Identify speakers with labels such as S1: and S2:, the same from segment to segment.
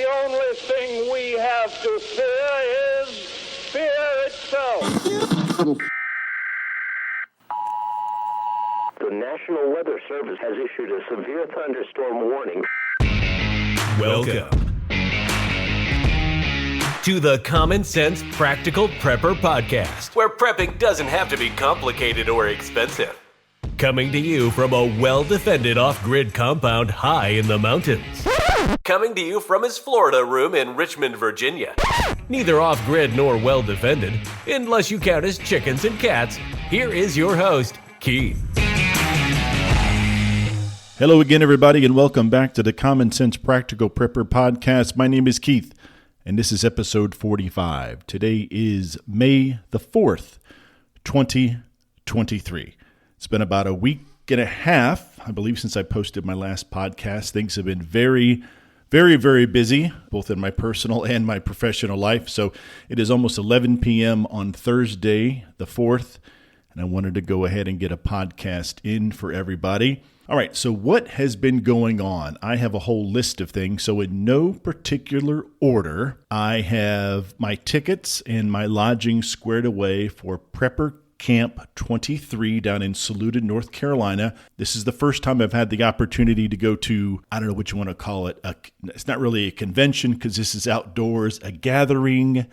S1: only thing we have to fear is fear itself.
S2: The National Weather Service has issued a severe thunderstorm warning.
S3: Welcome to the Common Sense Practical Prepper Podcast, where prepping doesn't have to be complicated or expensive. Coming to you from a well-defended off-grid compound high in the mountains. Coming to you from his Florida room in Richmond, Virginia. Neither off-grid nor well-defended, unless you count as chickens and cats. Here is your host, Keith.
S4: Hello again, everybody, and welcome back to the Common Sense Practical Prepper Podcast. My name is Keith, and this is episode 45. Today is May the 4th, 2023. It's been about a week and a half, I believe, since I posted my last podcast. Things have been very busy, both in my personal and my professional life. So it is almost 11 p.m. on Thursday, the 4th, and I wanted to go ahead and get a podcast in for everybody. All right, so what has been going on? I have a whole list of things. So in no particular order, I have my tickets and my lodging squared away for Prepper Camp 23 down in Saluda, North Carolina. This is the first time I've had the opportunity to go to, I don't know what you want to call it. It's not really a convention because this is outdoors, a gathering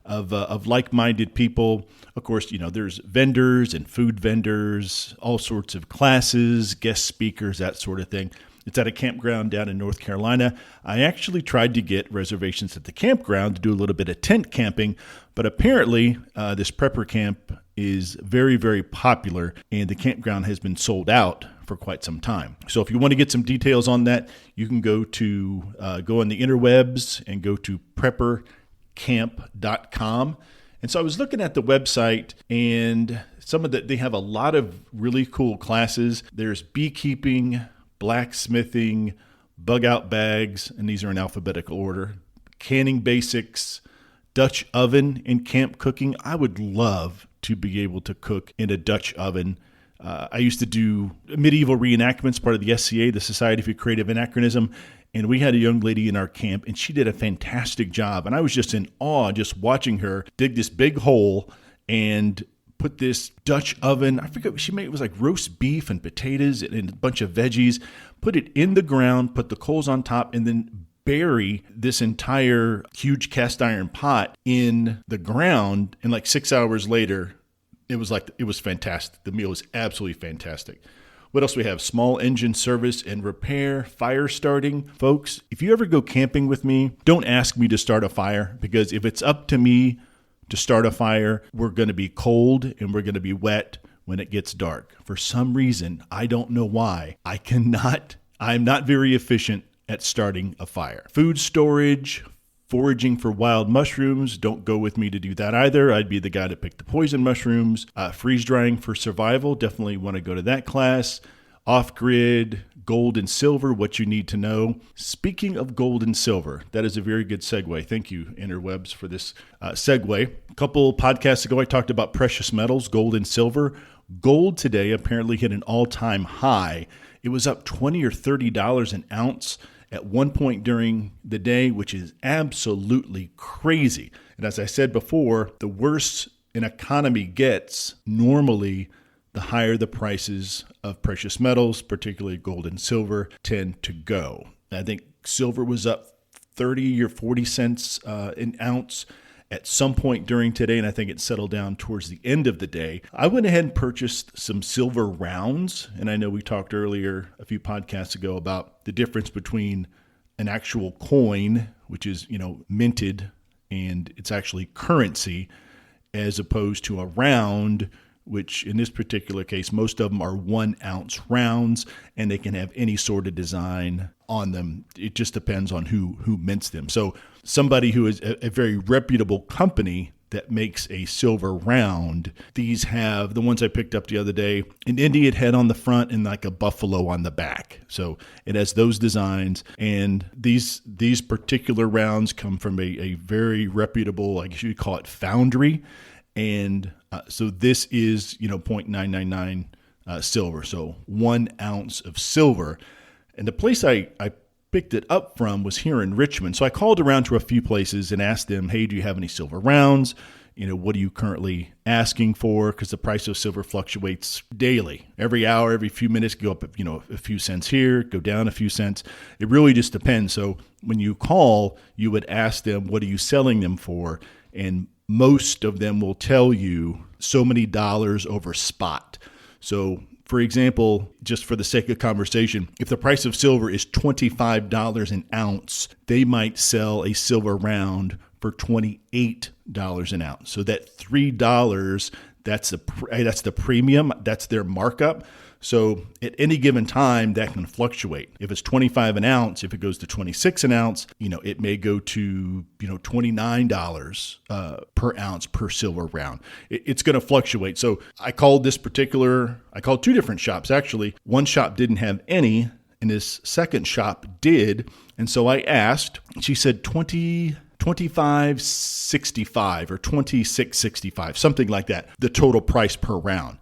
S4: of like-minded people. Of course, you know, there's vendors and food vendors, all sorts of classes, guest speakers, that sort of thing. It's at a campground down in North Carolina. I actually tried to get reservations at the campground to do a little bit of tent camping, but apparently this prepper camp is very popular, and the campground has been sold out for quite some time. So if you want to get some details on that, you can go on the interwebs and go to preppercamp.com. And so I was looking at the website, and they have a lot of really cool classes. There's beekeeping, blacksmithing, bug out bags, and these are in alphabetical order, canning basics, Dutch oven, and camp cooking. I would love to be able to cook in a Dutch oven. I used to do medieval reenactments, part of the SCA, the Society for Creative Anachronism, and we had a young lady in our camp, and she did a fantastic job. And I was just in awe just watching her dig this big hole and put this Dutch oven, I forget what she made, it was like roast beef and potatoes and a bunch of veggies, put it in the ground, put the coals on top, and then bury this entire huge cast iron pot in the ground. And like 6 hours later, it was fantastic. The meal was absolutely fantastic. What else we have? Small engine service and repair, fire starting. Folks, if you ever go camping with me, don't ask me to start a fire, because if it's up to me to start a fire, we're going to be cold and we're going to be wet when it gets dark. For some reason, I don't know why, I'm not very efficient at starting a fire. Food storage, foraging for wild mushrooms, don't go with me to do that either. I'd be the guy to pick the poison mushrooms. Freeze drying for survival, definitely want to go to that class. Off-grid, gold and silver, what you need to know. Speaking of gold and silver, that is a very good segue. Thank you, interwebs, for this segue. A couple podcasts ago, I talked about precious metals, gold and silver. Gold today apparently hit an all-time high. It was up $20 or $30 an ounce at one point during the day, which is absolutely crazy. And as I said before, the worse an economy gets, normally the higher the prices of precious metals, particularly gold and silver, tend to go. I think silver was up 30 or 40 cents an ounce at some point during today, and I think it settled down towards the end of the day. I went ahead and purchased some silver rounds, and I know we talked earlier a few podcasts ago about the difference between an actual coin, which is, minted, and it's actually currency, as opposed to a round, which in this particular case, most of them are 1 ounce rounds, and they can have any sort of design on them. It just depends on who mints them. So somebody who is a very reputable company that makes a silver round, these have, the ones I picked up the other day, an Indian head on the front and like a buffalo on the back. So it has those designs, and these particular rounds come from a very reputable, I guess you'd call it, foundry. And so this is, 0.999 silver, so 1 ounce of silver. And the place I picked it up from was here in Richmond. So I called around to a few places and asked them, hey, do you have any silver rounds? What are you currently asking for? Because the price of silver fluctuates daily. Every hour, every few minutes, go up, a few cents here, go down a few cents. It really just depends. So when you call, you would ask them, what are you selling them for? And most of them will tell you so many dollars over spot. So for example, just for the sake of conversation, if the price of silver is $25 an ounce, they might sell a silver round for $28 an ounce. So that $3, that's the premium, that's their markup. So at any given time, that can fluctuate. If it's 25 an ounce, if it goes to 26 an ounce, it may go to, $29 per ounce per silver round. It's going to fluctuate. So I called two different shops, actually. One shop didn't have any, and this second shop did. And so I asked, she said $25.65 or $26.65, something like that, the total price per round.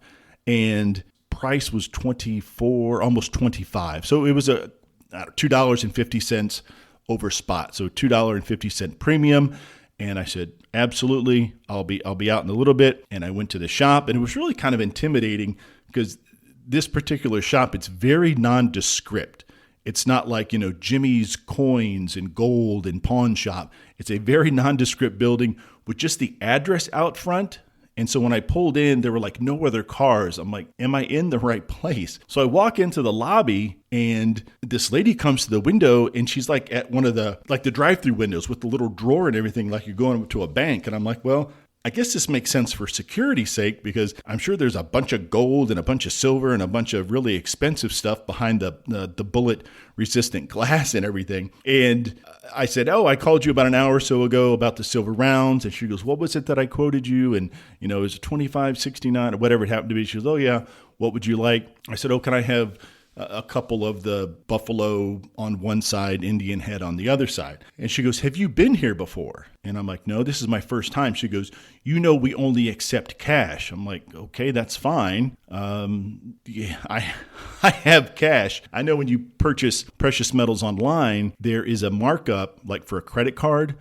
S4: And price was $24, almost $25. So it was a $2.50 over spot. So $2.50 premium. And I said, absolutely, I'll be out in a little bit. And I went to the shop, and it was really kind of intimidating because this particular shop, it's very nondescript. It's not like, Jimmy's Coins and Gold and Pawn Shop. It's a very nondescript building with just the address out front. And so when I pulled in, there were like no other cars. I'm like, am I in the right place? So I walk into the lobby, and this lady comes to the window, and she's like at one of the drive-through windows with the little drawer and everything, like you're going to a bank. And I'm like, well, I guess this makes sense for security's sake, because I'm sure there's a bunch of gold and a bunch of silver and a bunch of really expensive stuff behind the bullet resistant glass and everything. And I said, oh, I called you about an hour or so ago about the silver rounds. And she goes, what was it that I quoted you? And, it was $25.69 or whatever it happened to be. She goes, oh, yeah, what would you like? I said, oh, can I have a couple of the buffalo on one side, Indian head on the other side? And she goes, have you been here before? And I'm like, no, this is my first time. She goes, we only accept cash. I'm like, okay, that's fine. Yeah, I have cash. I know when you purchase precious metals online, there is a markup like for a credit card,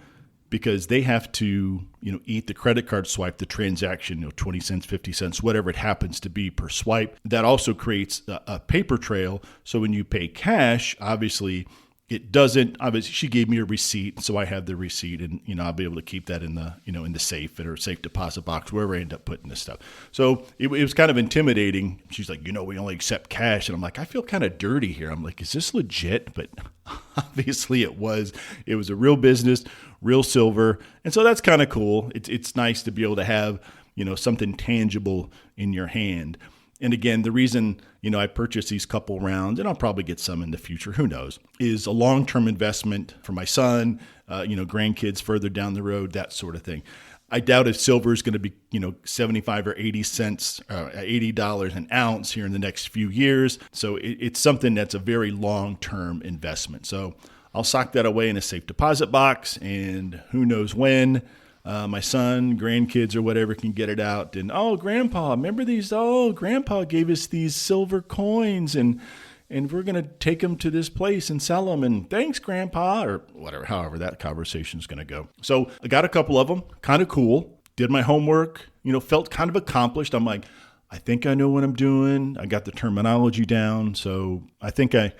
S4: because they have to, eat the credit card swipe, the transaction, 20 cents, 50 cents, whatever it happens to be per swipe. That also creates a paper trail. So when you pay cash, obviously it doesn't. Obviously, she gave me a receipt, so I have the receipt, and I'll be able to keep that in the in the safe or safe deposit box, wherever I end up putting this stuff. So it was kind of intimidating. She's like, we only accept cash, and I'm like, I feel kind of dirty here. I'm like, is this legit? But obviously, it was. It was a real business, real silver, and so that's kind of cool. It's nice to be able to have something tangible in your hand. And again, the reason, I purchased these couple rounds, and I'll probably get some in the future, who knows, is a long-term investment for my son, grandkids further down the road, that sort of thing. I doubt if silver is going to be, 75 or 80 cents, $80 an ounce here in the next few years. So it's something that's a very long-term investment. So I'll sock that away in a safe deposit box, and who knows when. My son, grandkids, or whatever can get it out. And, oh, Grandpa, remember these? Oh, Grandpa gave us these silver coins, and we're going to take them to this place and sell them. And thanks, Grandpa, or whatever, however that conversation is going to go. So I got a couple of them, kind of cool. Did my homework, felt kind of accomplished. I'm like, I think I know what I'm doing. I got the terminology down. So I think I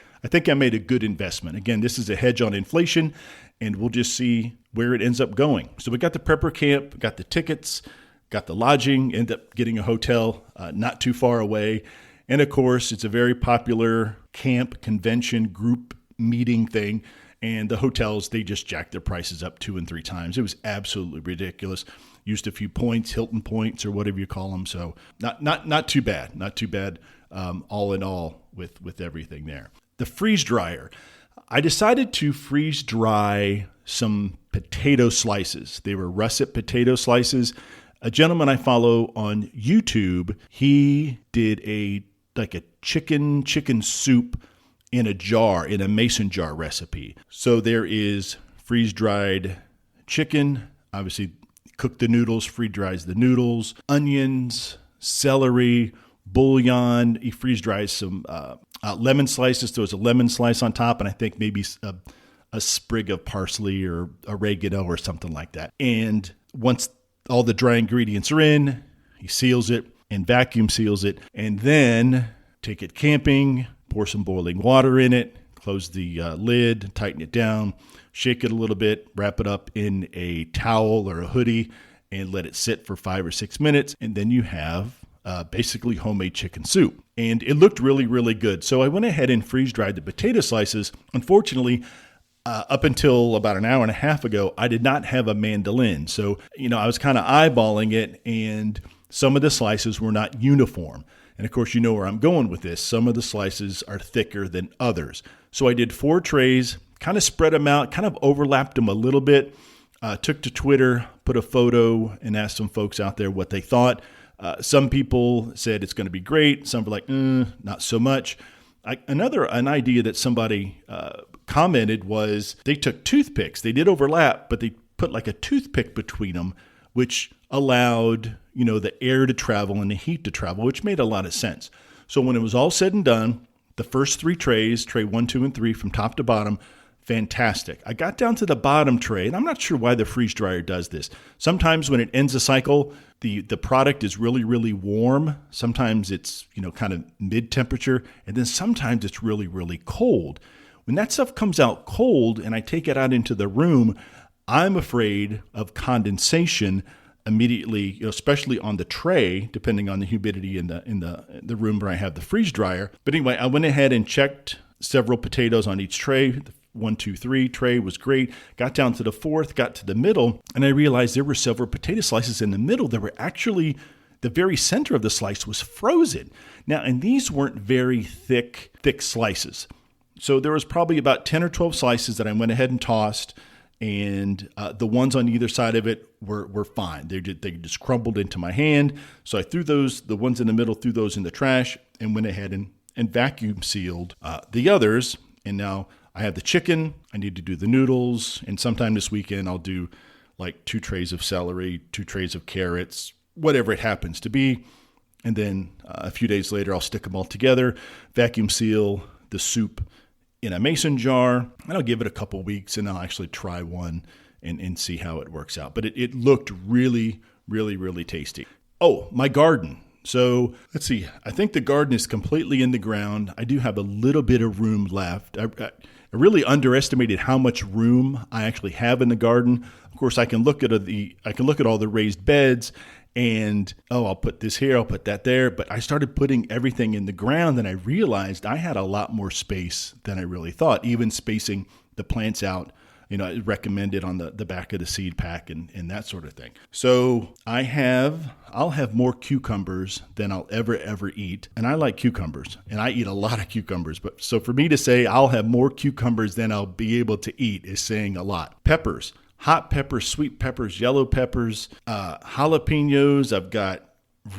S4: made a good investment. Again, this is a hedge on inflation, and we'll just see where it ends up going. So we got the prepper camp, got the tickets, got the lodging, ended up getting a hotel not too far away. And of course, it's a very popular camp, convention, group meeting thing. And the hotels, they just jacked their prices up 2 and 3 times. It was absolutely ridiculous. Used a few points, Hilton points or whatever you call them. So not too bad. Not too bad all in all with everything there. The freeze dryer. I decided to freeze dry some potato slices. They were russet potato slices. A gentleman I follow on YouTube, he did a chicken soup in a jar, in a mason jar recipe. So there is freeze-dried chicken, obviously cook the noodles, freeze-dries the noodles, onions, celery, bouillon. He freeze dries some lemon slices, throws a lemon slice on top, and I think maybe a sprig of parsley or oregano or something like that. And once all the dry ingredients are in, he seals it and vacuum seals it, and then take it camping, pour some boiling water in it, close the lid, tighten it down, shake it a little bit, wrap it up in a towel or a hoodie, and let it sit for 5 or 6 minutes. And then you have basically homemade chicken soup. And it looked really, really good. So I went ahead and freeze dried the potato slices. Unfortunately, up until about an hour and a half ago, I did not have a mandolin. So, I was kind of eyeballing it, and some of the slices were not uniform. And of course, you know where I'm going with this. Some of the slices are thicker than others. So I did 4 trays, kind of spread them out, kind of overlapped them a little bit, took to Twitter, put a photo, and asked some folks out there what they thought. Some people said it's going to be great. Some were like, not so much. An idea that somebody commented was they took toothpicks. They did overlap, but they put like a toothpick between them, which allowed, the air to travel and the heat to travel, which made a lot of sense. So when it was all said and done, the first 3 trays, tray 1, 2, and 3 from top to bottom, fantastic. I got down to the bottom tray, and I'm not sure why the freeze dryer does this. Sometimes when it ends a cycle, the product is really, really warm. Sometimes it's, kind of mid-temperature, and then sometimes it's really, really cold. When that stuff comes out cold and I take it out into the room, I'm afraid of condensation immediately, especially on the tray, depending on the humidity in the room where I have the freeze dryer. But anyway, I went ahead and checked several potatoes on each tray. The 1, 2, 3 tray was great. Got down to the 4th, got to the middle, and I realized there were several potato slices in the middle that were actually, the very center of the slice was frozen. Now, and these weren't very thick slices. So there was probably about 10 or 12 slices that I went ahead and tossed, and the ones on either side of it were fine. They just crumbled into my hand. So I threw the ones in the middle, threw those in the trash, and went ahead and vacuum sealed the others. And now I have the chicken. I need to do the noodles. And sometime this weekend, I'll do like 2 trays of celery, 2 trays of carrots, whatever it happens to be. And then a few days later, I'll stick them all together, vacuum seal the soup in a mason jar, and I'll give it a couple weeks, and I'll actually try one and see how it works out. But it looked really, really, really tasty. Oh, my garden. So let's see. I think the garden is completely in the ground. I do have a little bit of room left. I really underestimated how much room I actually have in the garden. Of course, I can look at all the raised beds, and I'll put this here, I'll put that there. But I started putting everything in the ground, and I realized I had a lot more space than I really thought, even spacing the plants out, recommended on the back of the seed pack and that sort of thing. So I'll have more cucumbers than I'll ever eat. And I like cucumbers, and I eat a lot of cucumbers. But so for me to say I'll have more cucumbers than I'll be able to eat is saying a lot. Peppers. Hot peppers, sweet peppers, yellow peppers, jalapenos. I've got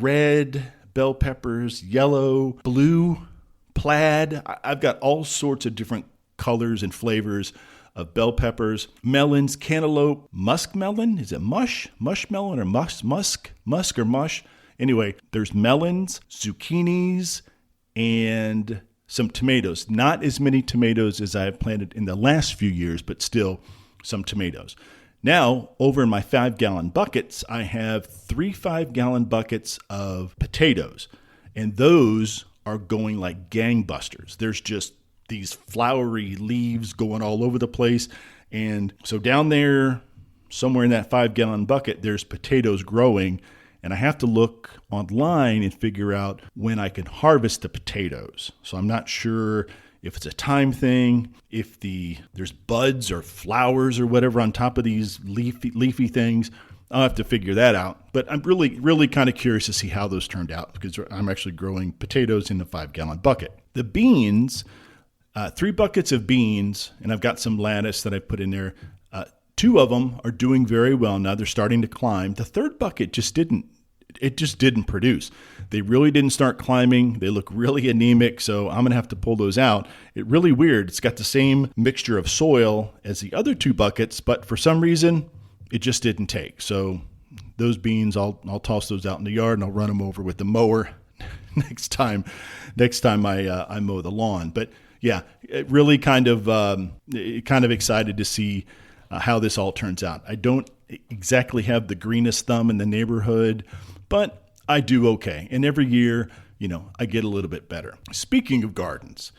S4: red bell peppers, yellow, blue, plaid. I've got all sorts of different colors and flavors of bell peppers, melons, cantaloupe, muskmelon. Is it mushmelon or musk or mush? Anyway, there's melons, zucchinis, and some tomatoes. Not as many tomatoes as I have planted in the last few years, but still some tomatoes. Now, over in my 5-gallon buckets, I have 3 5-gallon buckets of potatoes, and those are going like gangbusters. There's just these flowery leaves going all over the place, and so down there, somewhere in that 5-gallon bucket, there's potatoes growing, and I have to look online and figure out when I can harvest the potatoes. So I'm not sure if it's a time thing, if there's buds or flowers or whatever on top of these leafy things. I'll have to figure that out. But I'm really, really kind of curious to see how those turned out, because I'm actually growing potatoes in the 5-gallon bucket. The beans, 3 buckets of beans, and I've got some lettuce that I put in there. 2 of them are doing very well now. They're starting to climb. The 3rd bucket just didn't produce. They really didn't start climbing. They look really anemic, so I'm going to have to pull those out. It's really weird. It's got the same mixture of soil as the other 2 buckets, but for some reason, it just didn't take. So those beans, I'll toss those out in the yard, and I'll run them over with the mower next time I mow the lawn. But yeah, it really kind of excited to see how this all turns out. I don't exactly have the greenest thumb in the neighborhood, but I do okay. And every year, I get a little bit better. Speaking of gardens,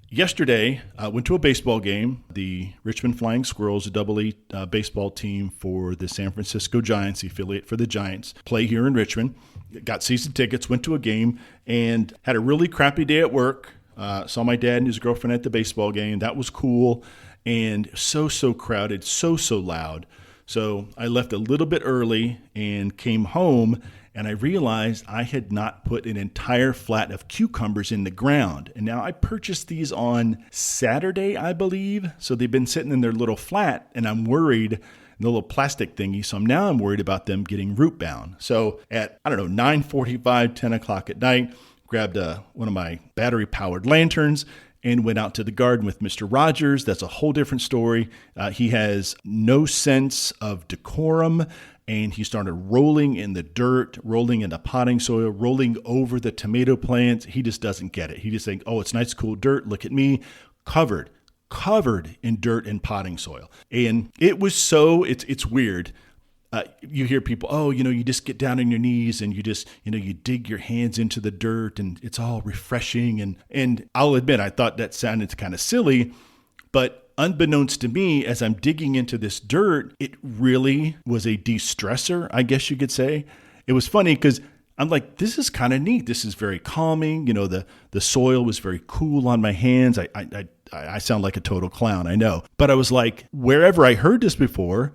S4: yesterday I went to a baseball game. The Richmond Flying Squirrels, a Double-A baseball team for the San Francisco Giants, the affiliate for the Giants, play here in Richmond. Got season tickets, went to a game, and had a really crappy day at work. Saw my dad and his girlfriend at the baseball game. That was cool. And so crowded, so loud. So I left a little bit early and came home, and I realized I had not put an entire flat of cucumbers in the ground. And now I purchased these on Saturday, I believe. So they've been sitting in their little flat, and I'm worried, the little plastic thingy. So now I'm worried about them getting root bound. So at, 9:45, 10 o'clock at night, grabbed one of my battery powered lanterns and went out to the garden with Mr. Rogers. That's a whole different story. He has no sense of decorum, and he started rolling in the dirt, rolling in the potting soil, rolling over the tomato plants. He just doesn't get it. He just thinks, oh, it's nice, cool dirt. Look at me, covered in dirt and potting soil. And it was it's weird. You hear people, you just get down on your knees and you just, you dig your hands into the dirt and it's all refreshing. And I'll admit, I thought that sounded kind of silly, but unbeknownst to me, as I'm digging into this dirt, it really was a de-stressor, I guess you could say. It was funny because I'm like, this is kind of neat. This is very calming. The soil was very cool on my hands. I sound like a total clown, I know. But I was like, wherever I heard this before,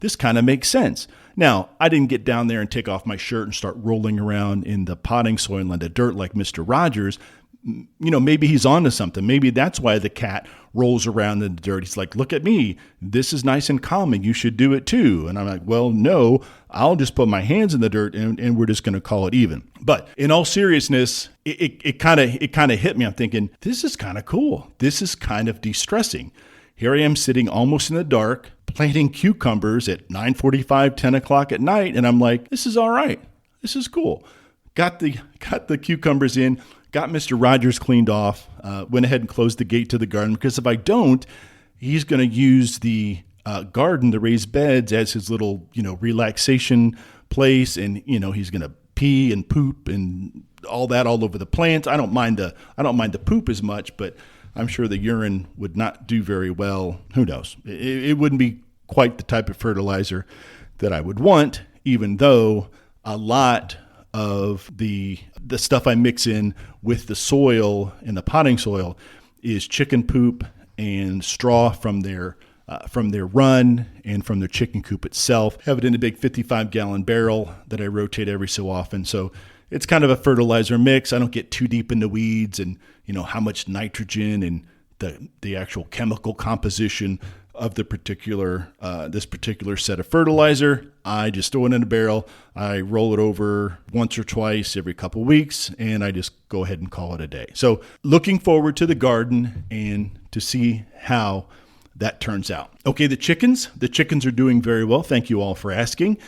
S4: this kind of makes sense. Now, I didn't get down there and take off my shirt and start rolling around in the potting soil and the dirt like Mr. Rogers. Maybe he's onto something. Maybe that's why the cat rolls around in the dirt. He's like, look at me. This is nice and calming. You should do it too. And I'm like, well, no, I'll just put my hands in the dirt and we're just going to call it even. But in all seriousness, it kind of hit me. I'm thinking, this is kind of cool. This is kind of de-stressing. Here I am sitting almost in the dark, planting cucumbers at 9:45, 10 o'clock at night. And I'm like, this is all right. This is cool. Got the cucumbers in, got Mr. Rogers cleaned off, went ahead and closed the gate to the garden, because if I don't, he's going to use the garden, the raised beds, as his little, relaxation place. And, he's going to pee and poop and all that all over the plants. I don't mind the poop as much, but I'm sure the urine would not do very well. Who knows? It wouldn't be quite the type of fertilizer that I would want, even though a lot of the stuff I mix in with the soil and the potting soil is chicken poop and straw from their run and from their chicken coop itself. Have it in a big 55-gallon barrel that I rotate every so often. So it's kind of a fertilizer mix. I don't get too deep in the weeds and, how much nitrogen and the actual chemical composition of the particular this particular set of fertilizer. I just throw it in a barrel. I roll it over once or twice every couple weeks, and I just go ahead and call it a day. So looking forward to the garden and to see how that turns out. Okay, the chickens are doing very well. Thank you all for asking.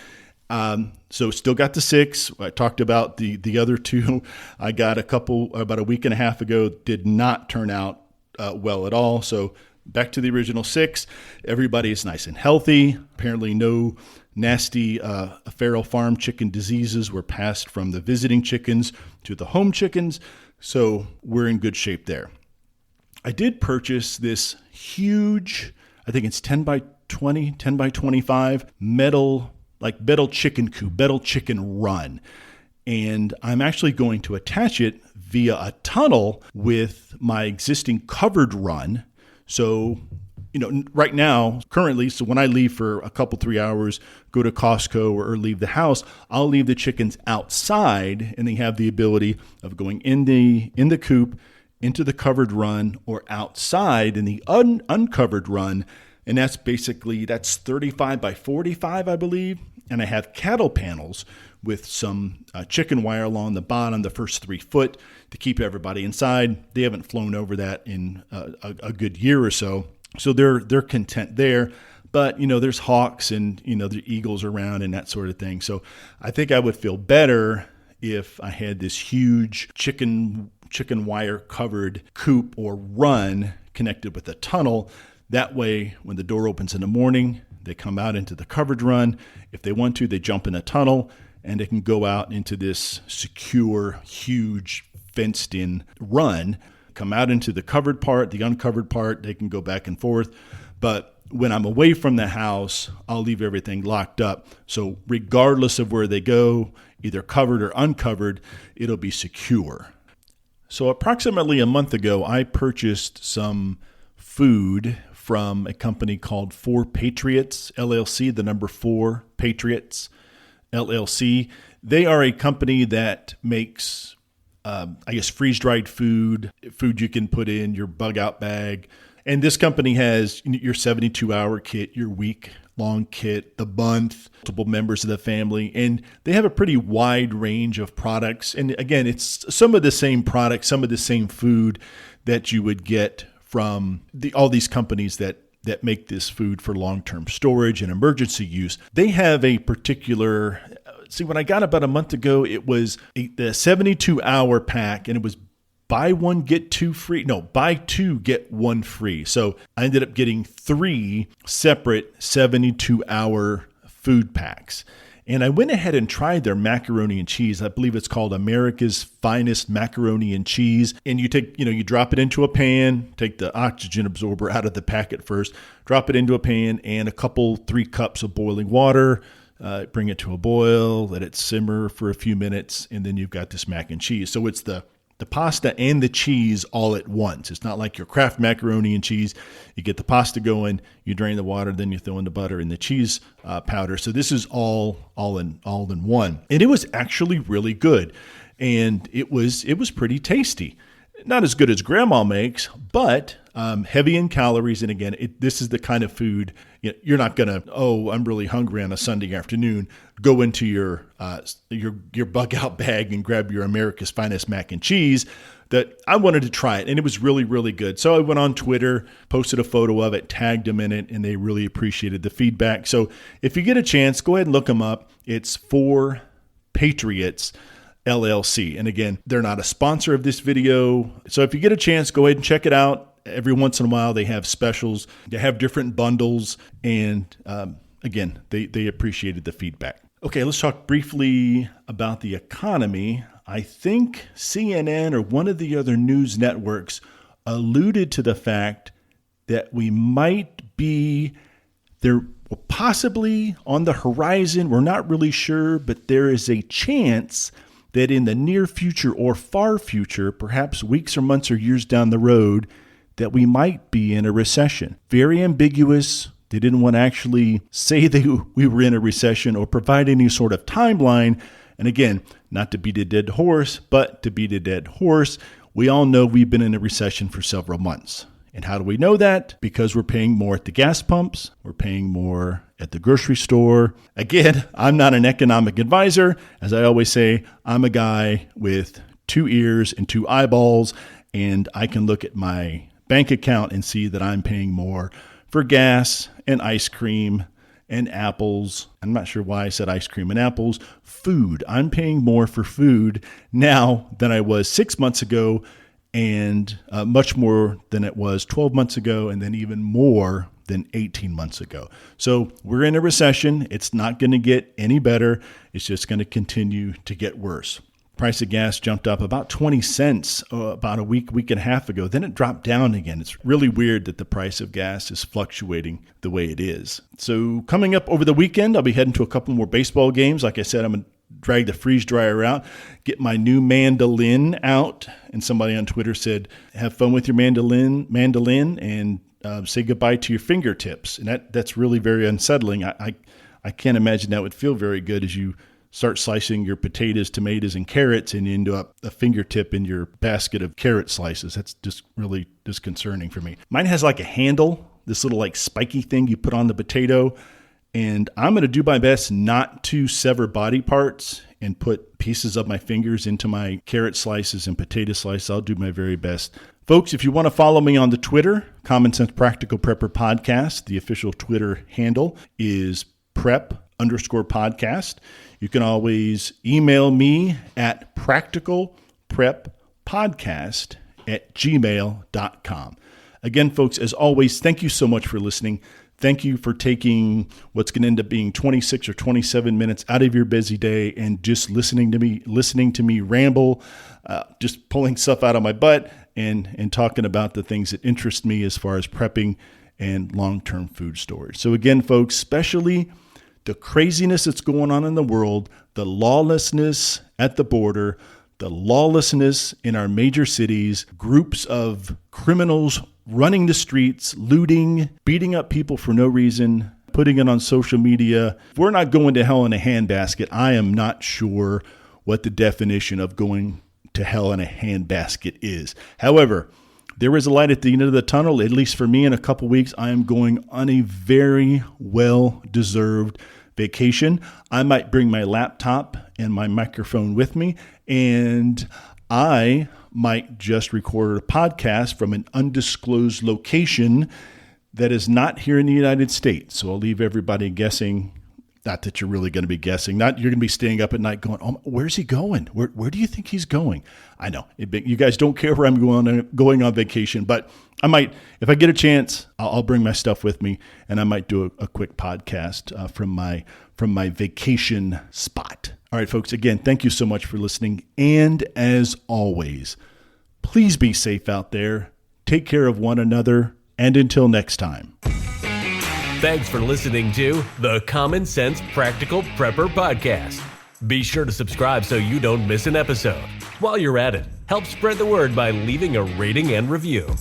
S4: So still got the 6. I talked about the other 2. I got about a week and a half ago, did not turn out well at all. So back to the original 6. Everybody is nice and healthy. Apparently no nasty feral farm chicken diseases were passed from the visiting chickens to the home chickens. So we're in good shape there. I did purchase this huge, I think it's 10 by 20, 10 by 25 metal chicken coop, metal chicken run. And I'm actually going to attach it via a tunnel with my existing covered run. So, right now, currently, so when I leave for a couple, 3 hours, go to Costco or leave the house, I'll leave the chickens outside, and they have the ability of going in the coop, into the covered run, or outside in the uncovered run. And that's 35 by 45, I believe. And I have cattle panels with some chicken wire along the bottom, the first 3 foot, to keep everybody inside. They haven't flown over that in a good year or so. So they're content there. But, there's hawks and, the eagles around and that sort of thing. So I think I would feel better if I had this huge chicken wire covered coop or run connected with a tunnel. That way, when the door opens in the morning, they come out into the covered run. If they want to, they jump in a tunnel and they can go out into this secure, huge, fenced-in run, come out into the covered part, the uncovered part. They can go back and forth. But when I'm away from the house, I'll leave everything locked up. So regardless of where they go, either covered or uncovered, it'll be secure. So approximately a month ago, I purchased some food from a company called 4 Patriots LLC, the number 4 Patriots LLC. They are a company that makes, freeze-dried food you can put in your bug-out bag. And this company has your 72-hour kit, your week-long kit, the month, multiple members of the family. And they have a pretty wide range of products. And again, it's some of the same products, some of the same food that you would get from all these companies that make this food for long-term storage and emergency use. They have a particular, when I got about a month ago, it was the 72-hour pack, and it was buy 1, get 2 free. No, buy 2, get 1 free. So I ended up getting 3 separate 72-hour food packs. And I went ahead and tried their macaroni and cheese. I believe it's called America's Finest Macaroni and Cheese. And you take, you drop it into a pan, take the oxygen absorber out of the packet first, drop it into a pan and 3 cups of boiling water, bring it to a boil, let it simmer for a few minutes, and then you've got this mac and cheese. So it's the pasta and the cheese all at once. It's not like your Kraft macaroni and cheese. You get the pasta going, you drain the water, then you throw in the butter and the cheese powder. So this is all in one. And it was actually really good. And it was pretty tasty. Not as good as Grandma makes, but heavy in calories. And again, this is the kind of food you're not gonna, I'm really hungry on a Sunday afternoon. Go into your bug out bag and grab your America's Finest mac and cheese. That I wanted to try it, and it was really, really good. So I went on Twitter, posted a photo of it, tagged them in it, and they really appreciated the feedback. So if you get a chance, go ahead and look them up. It's 4 Patriots LLC. And again, they're not a sponsor of this video. So if you get a chance, go ahead and check it out. Every once in a while, they have specials. They have different bundles. And again, they appreciated the feedback. Okay, let's talk briefly about the economy. I think CNN or one of the other news networks alluded to the fact that we might be there, possibly on the horizon. We're not really sure, but there is a chance that in the near future or far future, perhaps weeks or months or years down the road, that we might be in a recession. Very ambiguous. They didn't want to actually say that we were in a recession or provide any sort of timeline. And again, not to beat a dead horse, but to beat a dead horse, we all know we've been in a recession for several months. And how do we know that? Because we're paying more at the gas pumps. We're paying more at the grocery store. Again, I'm not an economic advisor. As I always say, I'm a guy with 2 ears and 2 eyeballs, and I can look at my bank account and see that I'm paying more for gas and ice cream and apples. I'm not sure why I said ice cream and apples. Food. I'm paying more for food now than I was 6 months ago, and much more than it was 12 months ago, and then even more than 18 months ago. So we're in a recession. It's not going to get any better. It's just going to continue to get worse. Price of gas jumped up about 20 cents about a week and a half ago. Then it dropped down again. It's really weird that the price of gas is fluctuating the way it is. So coming up over the weekend, I'll be heading to a couple more baseball games. Like I said, I'm going to drag the freeze dryer out, get my new mandolin out. And somebody on Twitter said, have fun with your mandolin and say goodbye to your fingertips. And that's really very unsettling. I can't imagine that would feel very good as you start slicing your potatoes, tomatoes, and carrots, and you end up a fingertip in your basket of carrot slices. That's just really disconcerting for me. Mine has like a handle, this little like spiky thing you put on the potato. And I'm going to do my best not to sever body parts and put pieces of my fingers into my carrot slices and potato slices. I'll do my very best. Folks, if you want to follow me on the Twitter, Common Sense Practical Prepper Podcast, the official Twitter handle is prep_. _podcast. You can always email me at practicalpreppodcast@gmail.com. Again, folks, as always, thank you so much for listening. Thank you for taking what's going to end up being 26 or 27 minutes out of your busy day and just listening to me ramble, just pulling stuff out of my butt and talking about the things that interest me as far as prepping and long-term food storage. So again, folks, especially the craziness that's going on in the world, the lawlessness at the border, the lawlessness in our major cities, groups of criminals running the streets, looting, beating up people for no reason, putting it on social media. If we're not going to hell in a handbasket, I am not sure what the definition of going to hell in a handbasket is. However, there is a light at the end of the tunnel. At least for me, in a couple weeks, I am going on a very well-deserved vacation. I might bring my laptop and my microphone with me, and I might just record a podcast from an undisclosed location that is not here in the United States. So I'll leave everybody guessing. Not that you're really going to be guessing. Not you're going to be staying up at night going, oh, where's he going? Where do you think he's going? I know you guys don't care where I'm going on vacation, but I might, if I get a chance, I'll bring my stuff with me, and I might do a quick podcast from my vacation spot. All right, folks, again, thank you so much for listening. And as always, please be safe out there. Take care of one another. And until next time.
S3: Thanks for listening to the Common Sense Practical Prepper Podcast. Be sure to subscribe so you don't miss an episode. While you're at it, help spread the word by leaving a rating and review.